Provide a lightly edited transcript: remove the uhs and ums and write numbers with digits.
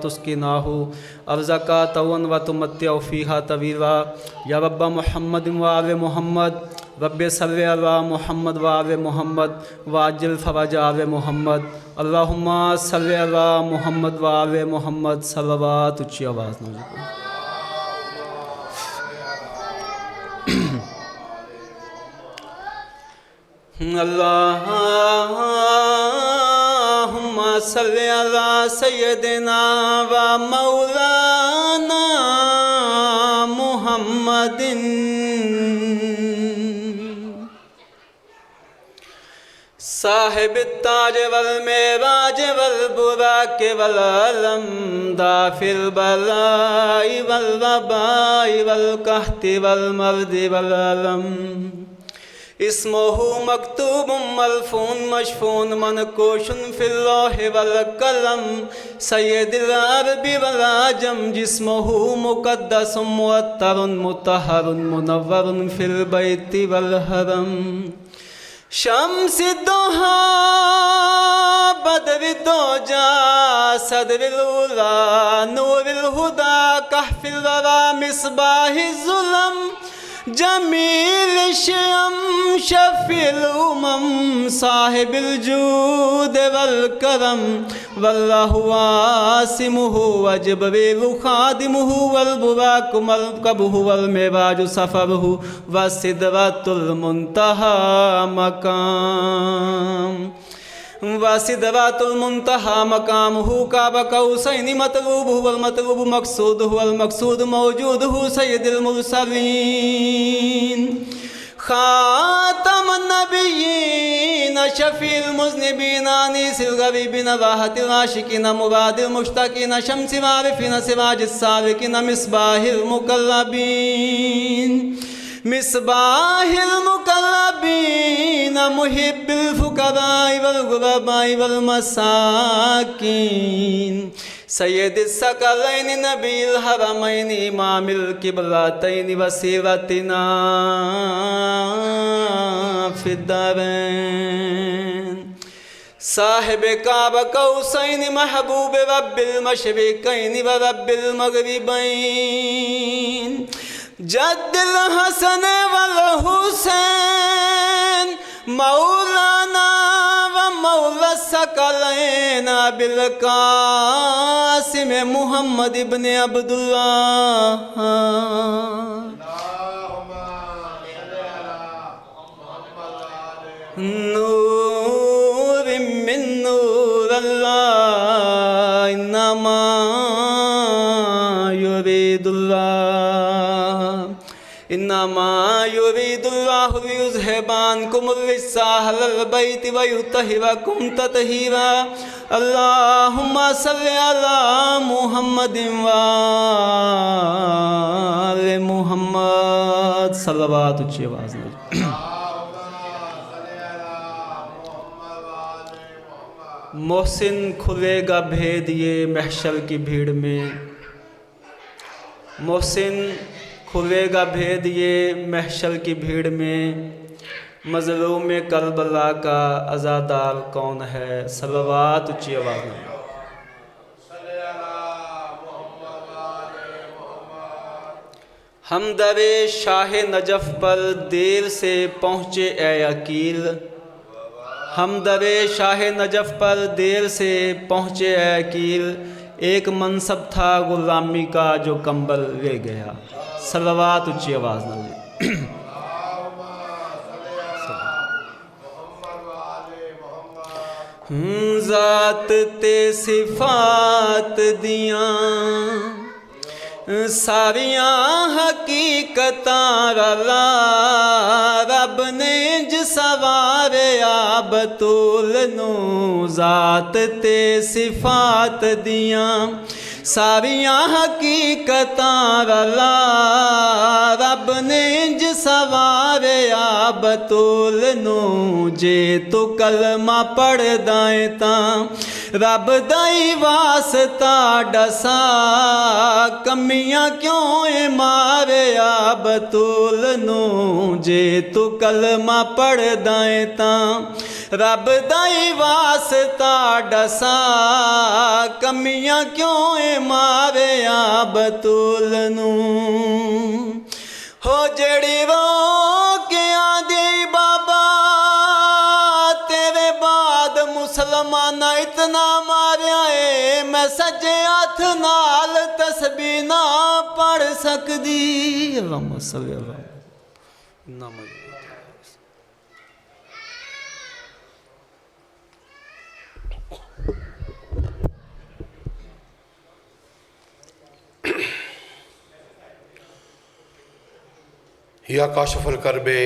उसकी ना हो अफ़ज़ा तवन व तुमत्या फ़ीहा तवीला या रब्बा मोहम्मद व आल मोहम्मद रब्बे सल्लि अला मोहम्मद व आल मोहम्मद वाजिल फ़रज आल मोहम्मद अल्लाहुम्मा सल्लि अला मोहम्मद व आल मोहम्मद सल्लवात। ऊँची आवाज़ ना अल्लाहुम्मा सल्लि अला सय्यदिना व मौलाना मुहम्मदिन साहिब ताज वल मेराज वल बुराक वल अलम दाफिल बलाई वल वबाई वल कहती वल मर्दी वल अलम इस्मुहु मकतूबुम मलफून मशफून मनकोशुन फिल लौह वल कलम सय्यदुल अरबी वल अजम जिस्मुहु मुक़द्दसुम मुअत्तरुन मुतहहरुन मुनव्वरुन फिल बैति वल हरम शम्सि दुहा बद्रि दोजा सदरिल उला नूरिल हुदा कहफिल वरा मिसबाहिज़ ज़ुलम जमील शयम शफील उमम साहिबिल जूद वल करम वल्लाहु आसिमुहु व जिब्रील खादिमुहु वल बुराक मरकबुहु वल मेराज सफरुहु व सिदरतुल मुंतहा मकाम व सिदरतुल मुंतहा मकामुहु काबा कौसैनि मतलूबुहु वल मतलूबु मक़सूदुहु वल मक़सूद मौजूदुहु सय्यदुल मुरसलीन खातमुन नबिय्यीन शफ़ीउल मुज़निबीन अनीसिल गरीबीन राहतिल आशिकीन मुरादिल मुश्ताकीन शम्सिल आरिफ़ीन सिराजिस सालिकीन मिस्बाहिल मुक़र्रबीन मिस्बाहिल मुक़र्रबीन मुहिब्बिल फ़ुक़राई वल ग़ुरबाई वल मसाकीन सय्यदिस सकलैनि नबील हरमैनि इमामिल क़िबलतैनि वसीरतिना फ़िद्दारैन साहिब काबा कौसैनि महबूब रब्बिल मशरिक़ैनि व रब्बिल मग़रिबैन जद्दिल हसन वल हुसैन मौलाना व मौला सकलैन बिल कासिम मुहम्मद इब्न अब्दुल्लाह नूर मिन नूर अल्लाह इन्नमा युरीदुल्लाहु लियुज़हिबानकुमुर रिज्सा अहलल बैति व युत्तहिरकुम तत्हीरा अल्लाहुम्मा सल्लि अला मुहम्मदिन व आले मुहम्मद सल्लवात। ऊँची आवाज़ में मोहसिन खुलेगा भेद ये महशर की भीड़ में मोहसिन खुलेगा भेद ये महशर की भीड़ में मज़लूम करबला का अज़ादार कौन है सलवात। ऊँची आवाज़ में हम दरे शाह नजफ़ पर देर से पहुँचे ए अकील हम दरे शाह नजफ़ पर देर से पहुँचे ए अकील एक मनसब था गुलामी का जो कंबल ले गया सलवात। ऊँची आवाज़ ना ज़ात ते सिफ़ात दियाँ सारियाँ हकीकतां रला रब ने ज सवारे आ बतूल नू ज़ात ते सिफ़ात दियाँ सारियाँ हकीकतां रला रब ने ज सवारे आ बतूल नू जे तू कलमा पढ़दाएं तां रब दाई वास्ता डसा कमियां क्यों मारे आ बतूल नू जे तू कलमा पढ़दाएं तां रब दा ही वास्ता दसा कमियां क्यों ए मारे आ बतूल नू हो जड़ी रो के आंदी बाबा तेरे बाद मुसलमान इतना मारिया है मैं सज्जे हथ नाल तस्बीह ना पढ़ सकदी अल्लाहुम्मा सल्ली अला या काशिफुल करबे